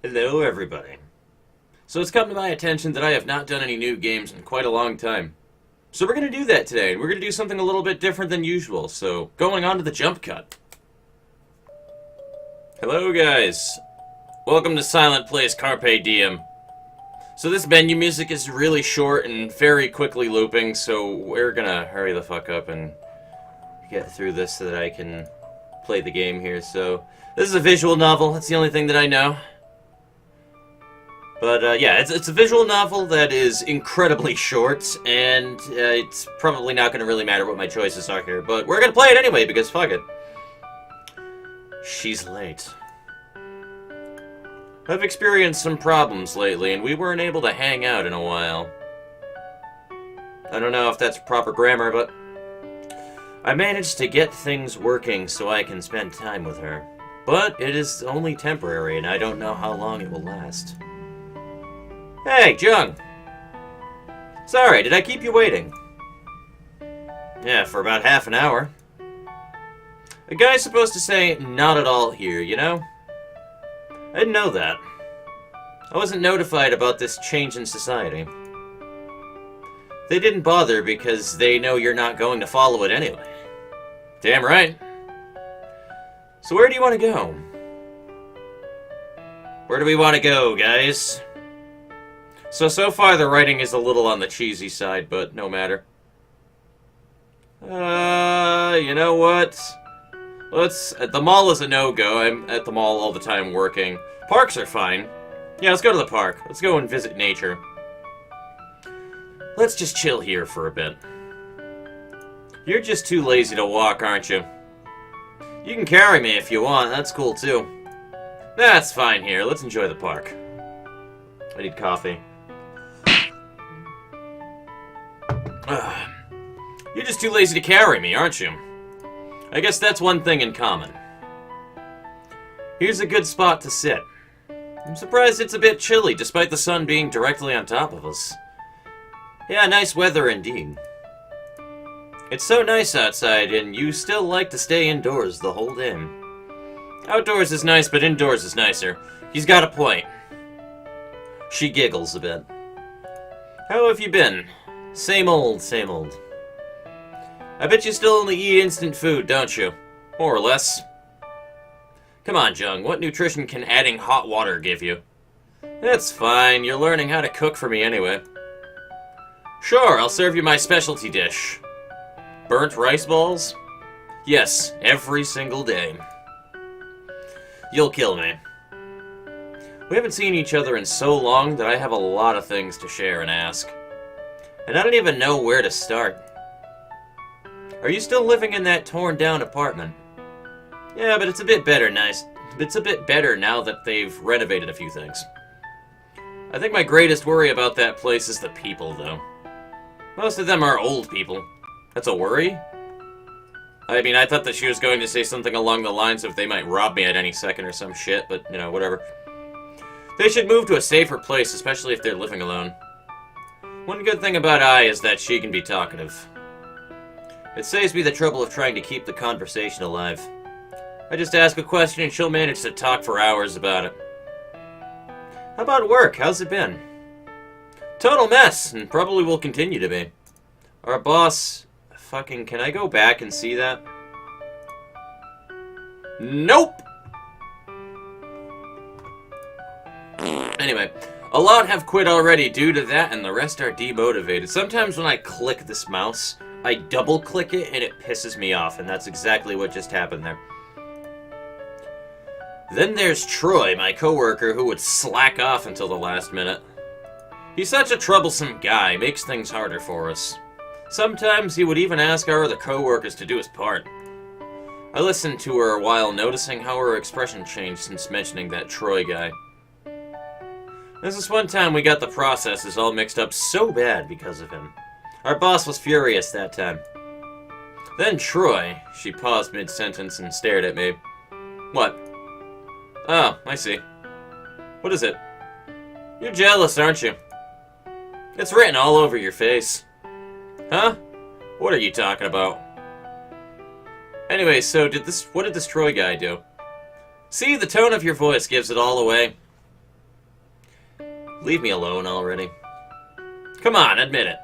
Hello, everybody. So it's come to my attention that I have not done any new games in quite a long time. So we're going to do that today, and we're going to do something a little bit different than usual, so going on to the jump cut. Hello, guys. Welcome to Silent Place Carpe Diem. So this menu music is really short and very quickly looping, so we're going to hurry the fuck up and get through this so that I can play the game here. So this is a visual novel. That's the only thing that I know. But, yeah, it's a visual novel that is incredibly short, and it's probably not going to really matter what my choices are here, but we're going to play it anyway, because fuck it. She's late. I've experienced some problems lately, and we weren't able to hang out in a while. I don't know if that's proper grammar, but I managed to get things working so I can spend time with her. But it is only temporary, and I don't know how long it will last. Hey, Jung! Sorry, did I keep you waiting? Yeah, for about half an hour. A guy's supposed to say, not at all here, you know? I didn't know that. I wasn't notified about this change in society. They didn't bother because they know you're not going to follow it anyway. Damn right. So where do you want to go? Where do we want to go, guys? So far the writing is a little on the cheesy side, but no matter. You know what? The mall is a no-go. I'm at the mall all the time working. Parks are fine. Yeah, let's go to the park. Let's go and visit nature. Let's just chill here for a bit. You're just too lazy to walk, aren't you? You can carry me if you want. That's cool, too. That's fine here. Let's enjoy the park. I need coffee. You're just too lazy to carry me, aren't you? I guess that's one thing in common. Here's a good spot to sit. I'm surprised it's a bit chilly, despite the sun being directly on top of us. Yeah, nice weather indeed. It's so nice outside, and you still like to stay indoors the whole day. Outdoors is nice, but indoors is nicer. He's got a point. She giggles a bit. How have you been? Same old, same old. I bet you still only eat instant food, don't you? More or less. Come on, Jung, what nutrition can adding hot water give you? That's fine, you're learning how to cook for me anyway. Sure, I'll serve you my specialty dish. Burnt rice balls? Yes, every single day. You'll kill me. We haven't seen each other in so long that I have a lot of things to share and ask. And I don't even know where to start. Are you still living in that torn-down apartment? Yeah, but it's a bit better now that they've renovated a few things. I think my greatest worry about that place is the people, though. Most of them are old people. That's a worry? I mean, I thought that she was going to say something along the lines of they might rob me at any second or some shit, but, you know, whatever. They should move to a safer place, especially if they're living alone. One good thing about Ai is that she can be talkative. It saves me the trouble of trying to keep the conversation alive. I just ask a question and she'll manage to talk for hours about it. How about work? How's it been? Total mess, and probably will continue to be. Our boss... Fucking, can I go back and see that? Nope! Anyway, a lot have quit already due to that, and the rest are demotivated. Sometimes when I click this mouse, I double-click it, and it pisses me off, and that's exactly what just happened there. Then there's Troy, my coworker, who would slack off until the last minute. He's such a troublesome guy, makes things harder for us. Sometimes he would even ask our other coworkers to do his part. I listened to her while noticing how her expression changed since mentioning that Troy guy. There's this one time we got the processes all mixed up so bad because of him. Our boss was furious that time. Then Troy, she paused mid-sentence and stared at me. What? Oh, I see. What is it? You're jealous, aren't you? It's written all over your face. Huh? What are you talking about? Anyway, so what did this Troy guy do? See, the tone of your voice gives it all away. Leave me alone already. Come on, admit it.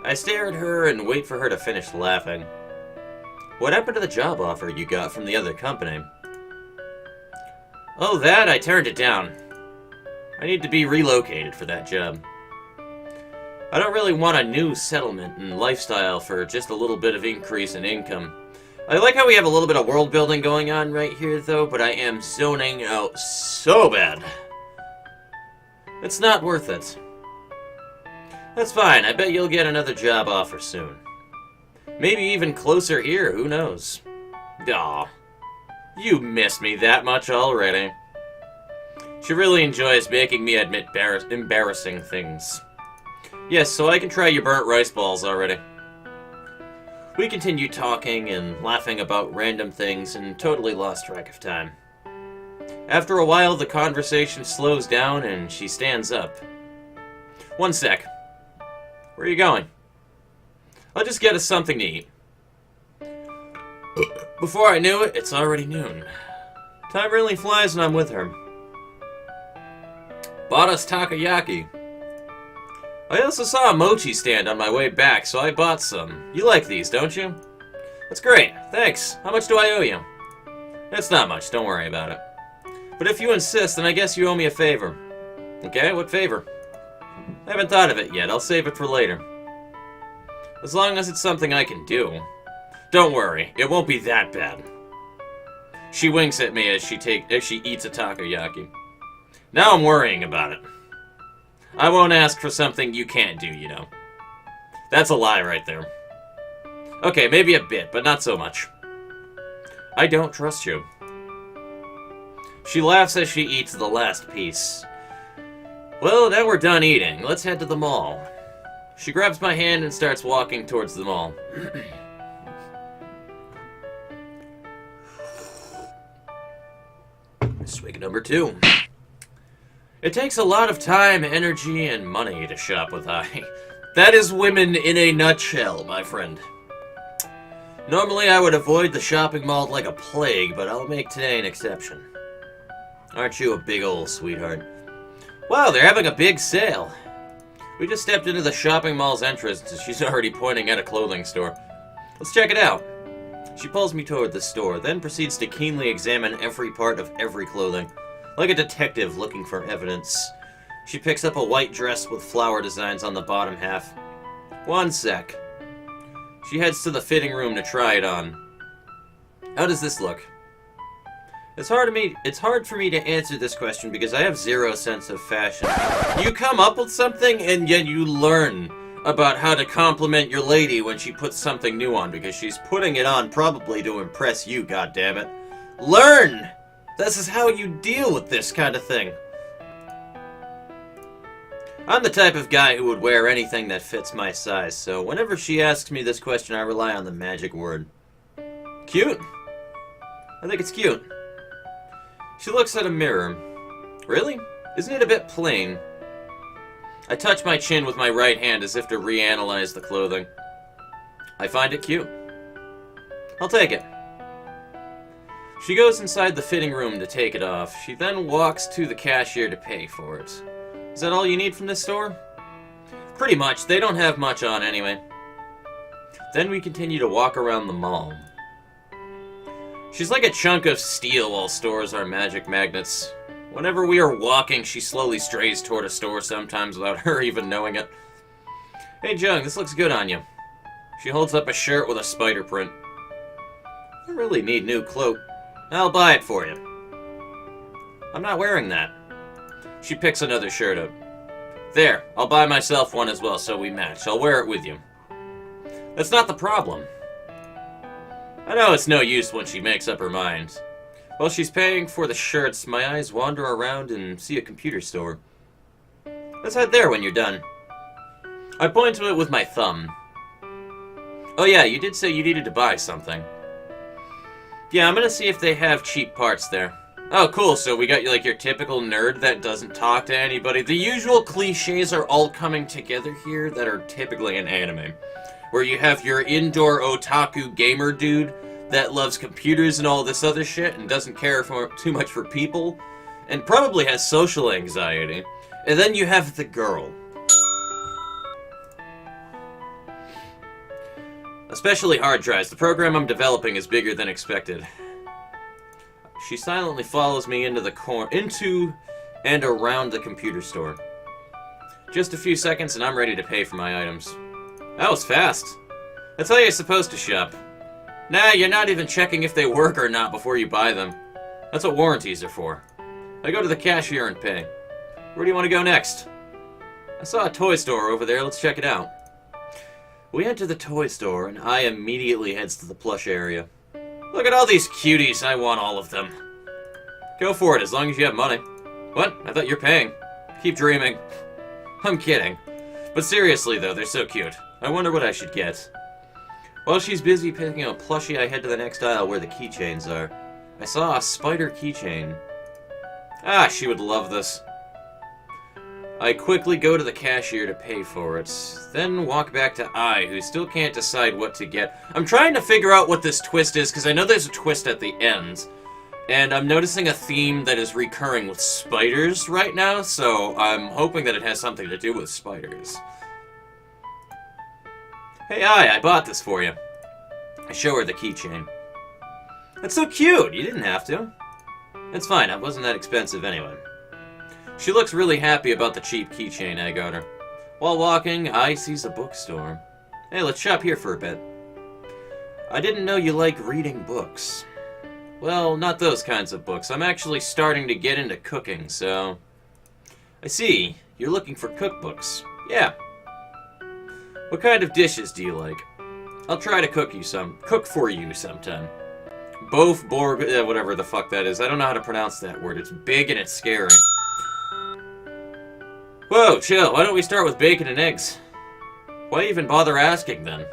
I stare at her and wait for her to finish laughing. What happened to the job offer you got from the other company? Oh, that? I turned it down. I need to be relocated for that job. I don't really want a new settlement and lifestyle for just a little bit of increase in income. I like how we have a little bit of world building going on right here, though, but I am zoning out so bad. It's not worth it. That's fine. I bet you'll get another job offer soon. Maybe even closer here, who knows? Aw, you miss me that much already. She really enjoys making me admit embarrassing things. Yes, so I can try your burnt rice balls already. We continue talking and laughing about random things and totally lost track of time. After a while, the conversation slows down and she stands up. One sec. Where are you going? I'll just get us something to eat. Before I knew it, it's already noon. Time really flies when I'm with her. Bought us takoyaki. I also saw a mochi stand on my way back, so I bought some. You like these, don't you? That's great. Thanks. How much do I owe you? It's not much. Don't worry about it. But if you insist, then I guess you owe me a favor. Okay, what favor? I haven't thought of it yet. I'll save it for later. As long as it's something I can do. Don't worry. It won't be that bad. She winks at me as she eats a takoyaki. Now I'm worrying about it. I won't ask for something you can't do, you know. That's a lie right there. Okay, maybe a bit, but not so much. I don't trust you. She laughs as she eats the last piece. Well, now we're done eating. Let's head to the mall. She grabs my hand and starts walking towards the mall. Swig number 2. It takes a lot of time, energy, and money to shop with I. That is women in a nutshell, my friend. Normally I would avoid the shopping mall like a plague, but I'll make today an exception. Aren't you a big old sweetheart? Wow, they're having a big sale. We just stepped into the shopping mall's entrance and she's already pointing at a clothing store. Let's check it out. She pulls me toward the store, then proceeds to keenly examine every part of every clothing. Like a detective looking for evidence. She picks up a white dress with flower designs on the bottom half. One sec. She heads to the fitting room to try it on. How does this look? It's hard for me to answer this question because I have zero sense of fashion. You come up with something and yet you learn about how to compliment your lady when she puts something new on because she's putting it on probably to impress you, goddammit. Learn! This is how you deal with this kind of thing. I'm the type of guy who would wear anything that fits my size, so whenever she asks me this question, I rely on the magic word. Cute? I think it's cute. She looks at a mirror. Really? Isn't it a bit plain? I touch my chin with my right hand as if to reanalyze the clothing. I find it cute. I'll take it. She goes inside the fitting room to take it off. She then walks to the cashier to pay for it. Is that all you need from this store? Pretty much. They don't have much on anyway. Then we continue to walk around the mall. She's like a chunk of steel while stores are magic magnets. Whenever we are walking, she slowly strays toward a store, sometimes without her even knowing it. Hey Jung, this looks good on you. She holds up a shirt with a spider print. I really need new cloak. I'll buy it for you. I'm not wearing that. She picks another shirt up. There, I'll buy myself one as well so we match. I'll wear it with you. That's not the problem. I know it's no use when she makes up her mind. While she's paying for the shirts, my eyes wander around and see a computer store. Let's head there when you're done. I point to it with my thumb. Oh yeah, you did say you needed to buy something. Yeah, I'm gonna see if they have cheap parts there. Oh, cool, so we got like your typical nerd that doesn't talk to anybody. The usual cliches are all coming together here that are typically in anime. Where you have your indoor otaku gamer dude that loves computers and all this other shit and doesn't care too much for people. And probably has social anxiety. And then you have the girl. Especially hard drives. The program I'm developing is bigger than expected. She silently follows me into and around the computer store. Just a few seconds and I'm ready to pay for my items. That was fast. That's how you're supposed to shop. Nah, you're not even checking if they work or not before you buy them. That's what warranties are for. I go to the cashier and pay. Where do you want to go next? I saw a toy store over there. Let's check it out. We enter the toy store, and I immediately heads to the plush area. Look at all these cuties. I want all of them. Go for it, as long as you have money. What? I thought you're paying. Keep dreaming. I'm kidding. But seriously, though, they're so cute. I wonder what I should get. While she's busy picking a plushie, I head to the next aisle where the keychains are. I saw a spider keychain. Ah, she would love this. I quickly go to the cashier to pay for it, then walk back to I, who still can't decide what to get. I'm trying to figure out what this twist is, because I know there's a twist at the end. And I'm noticing a theme that is recurring with spiders right now, so I'm hoping that it has something to do with spiders. Hey, I bought this for you. I show her the keychain. That's so cute! You didn't have to. It's fine, it wasn't that expensive anyway. She looks really happy about the cheap keychain I got her. While walking, I sees a bookstore. Hey, let's shop here for a bit. I didn't know you like reading books. Well, not those kinds of books. I'm actually starting to get into cooking, so... I see. You're looking for cookbooks. Yeah. What kind of dishes do you like? I'll try to cook for you sometime. Whatever the fuck that is. I don't know how to pronounce that word. It's big and it's scary. Whoa, chill. Why don't we start with bacon and eggs? Why even bother asking, then?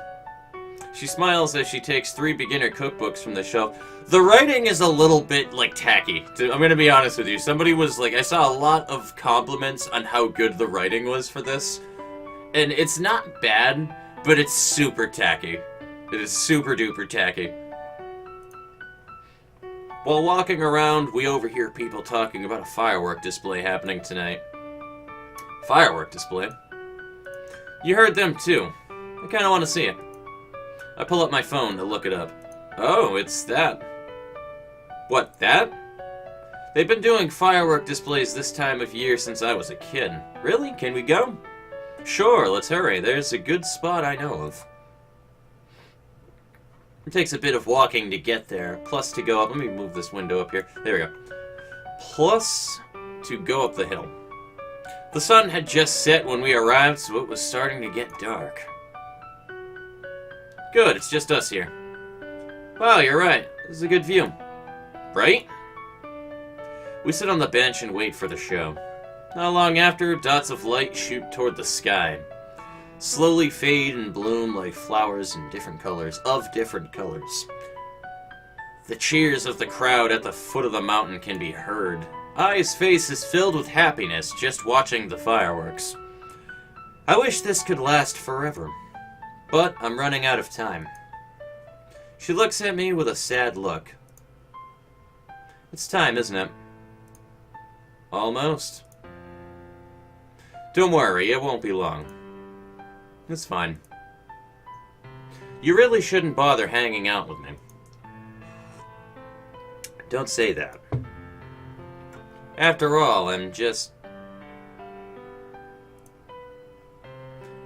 She smiles as she takes 3 beginner cookbooks from the shelf. The writing is a little bit, tacky. I'm gonna be honest with you. Somebody was I saw a lot of compliments on how good the writing was for this. And it's not bad, but it's super tacky. It is super duper tacky. While walking around, we overhear people talking about a firework display happening tonight. Firework display? You heard them too. I kinda want to see it. I pull up my phone to look it up. Oh, it's that. What, that? They've been doing firework displays this time of year since I was a kid. Really? Can we go? Sure, let's hurry. There's a good spot I know of. It takes a bit of walking to get there, plus to go up. Let me move this window up here. There we go. Plus to go up the hill. The sun had just set when we arrived, so it was starting to get dark. Good, it's just us here. Wow, you're right. This is a good view. Right? We sit on the bench and wait for the show. Not long after, dots of light shoot toward the sky. Slowly fade and bloom like flowers in different colors, The cheers of the crowd at the foot of the mountain can be heard. Ai's face is filled with happiness just watching the fireworks. I wish this could last forever, but I'm running out of time. She looks at me with a sad look. It's time, isn't it? Almost. Don't worry, it won't be long. It's fine. You really shouldn't bother hanging out with me. Don't say that. After all, I'm just...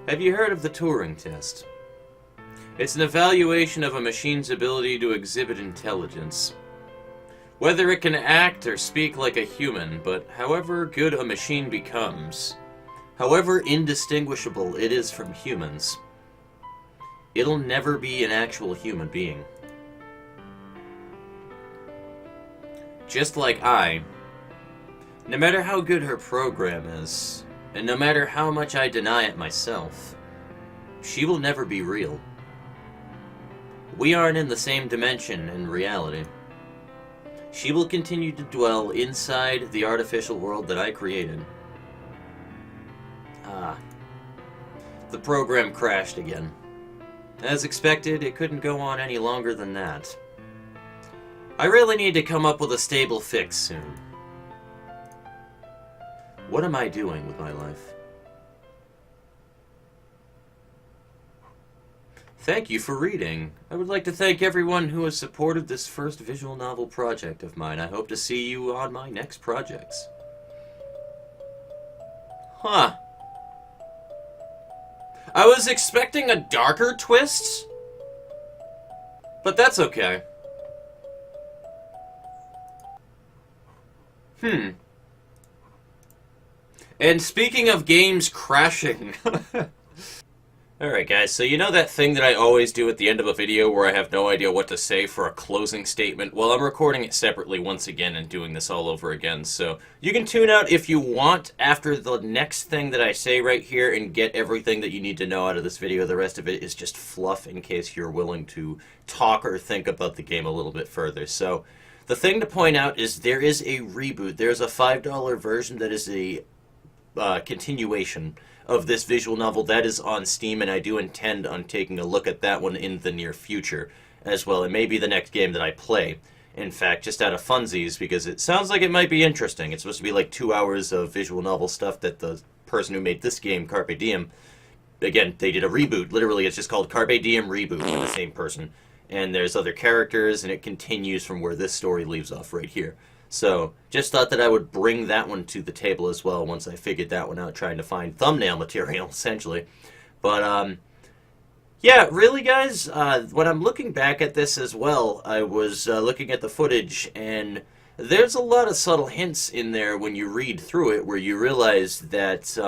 Have you heard of the Turing test? It's an evaluation of a machine's ability to exhibit intelligence. Whether it can act or speak like a human, but however good a machine becomes, however indistinguishable it is from humans, it'll never be an actual human being. Just like I, no matter how good her program is, and no matter how much I deny it myself, she will never be real. We aren't in the same dimension in reality. She will continue to dwell inside the artificial world that I created. The program crashed again. As expected, it couldn't go on any longer than that. I really need to come up with a stable fix soon. What am I doing with my life? Thank you for reading. I would like to thank everyone who has supported this first visual novel project of mine. I hope to see you on my next projects. Huh. I was expecting a darker twist, but that's okay. And speaking of games crashing... Alright guys, so you know that thing that I always do at the end of a video where I have no idea what to say for a closing statement? Well, I'm recording it separately once again and doing this all over again, so you can tune out if you want after the next thing that I say right here and get everything that you need to know out of this video. The rest of it is just fluff in case you're willing to talk or think about the game a little bit further. So, the thing to point out is there is a reboot. There's a $5 version that is a continuation of this visual novel that is on Steam, and I do intend on taking a look at that one in the near future as well. It may be the next game that I play, in fact, just out of funsies, because it sounds like it might be interesting. It's supposed to be like 2 hours of visual novel stuff that the person who made this game, Carpe Diem, again, they did a reboot. Literally, it's just called Carpe Diem Reboot by the same person. And there's other characters, and it continues from where this story leaves off right here. So, just thought that I would bring that one to the table as well once I figured that one out, trying to find thumbnail material, essentially. But, yeah, really, guys, when I'm looking back at this as well, I was looking at the footage, and there's a lot of subtle hints in there when you read through it, where you realize that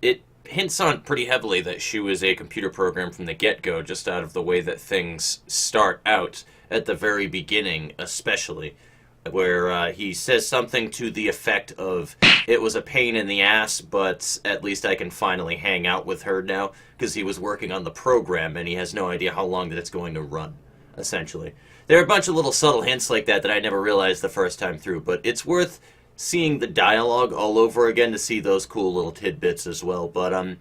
it hints on pretty heavily that she was a computer program from the get-go, just out of the way that things start out at the very beginning, especially. Where he says something to the effect of, it was a pain in the ass, but at least I can finally hang out with her now, because he was working on the program, and he has no idea how long that it's going to run, essentially. There are a bunch of little subtle hints like that that I never realized the first time through, but it's worth seeing the dialogue all over again to see those cool little tidbits as well. But,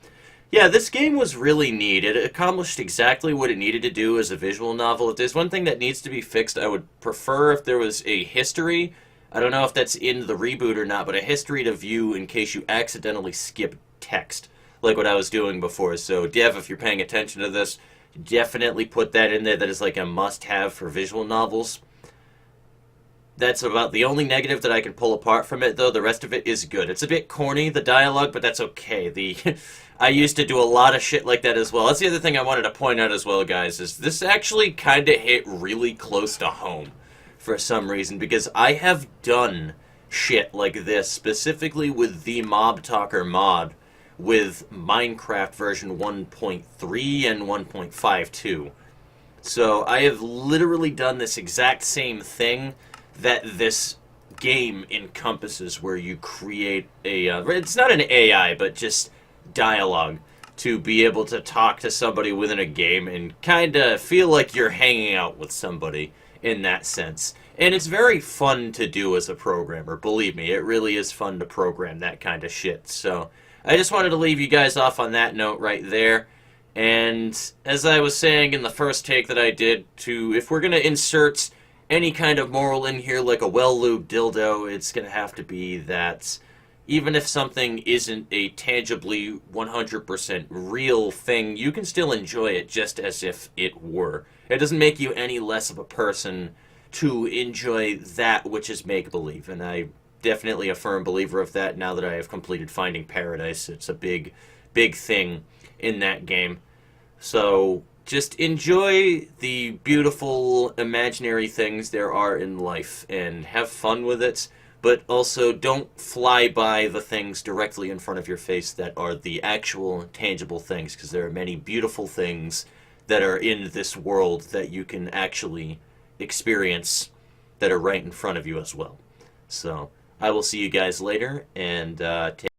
yeah, this game was really neat. It accomplished exactly what it needed to do as a visual novel. If there's one thing that needs to be fixed, I would prefer if there was a history. I don't know if that's in the reboot or not, but a history to view in case you accidentally skip text, like what I was doing before. So, Dev, if you're paying attention to this, definitely put that in there. That is like a must-have for visual novels. That's about the only negative that I can pull apart from it, though. The rest of it is good. It's a bit corny, the dialogue, but that's okay. I used to do a lot of shit like that as well. That's the other thing I wanted to point out as well, guys, is this actually kind of hit really close to home for some reason, because I have done shit like this, specifically with the Mob Talker mod, with Minecraft version 1.3 and 1.52. So I have literally done this exact same thing that this game encompasses, where you create a, it's not an AI, but just dialogue to be able to talk to somebody within a game and kind of feel like you're hanging out with somebody in that sense. And it's very fun to do as a programmer, believe me, it really is fun to program that kind of shit. So I just wanted to leave you guys off on that note right there. And as I was saying in the first take that I did, if we're going to insert any kind of moral in here, like a well-lubed dildo, it's going to have to be that even if something isn't a tangibly 100% real thing, you can still enjoy it just as if it were. It doesn't make you any less of a person to enjoy that which is make-believe, and I'm definitely a firm believer of that now that I have completed Finding Paradise. It's a big, big thing in that game. So just enjoy the beautiful imaginary things there are in life and have fun with it, but also don't fly by the things directly in front of your face that are the actual tangible things, because there are many beautiful things that are in this world that you can actually experience that are right in front of you as well. So I will see you guys later, and take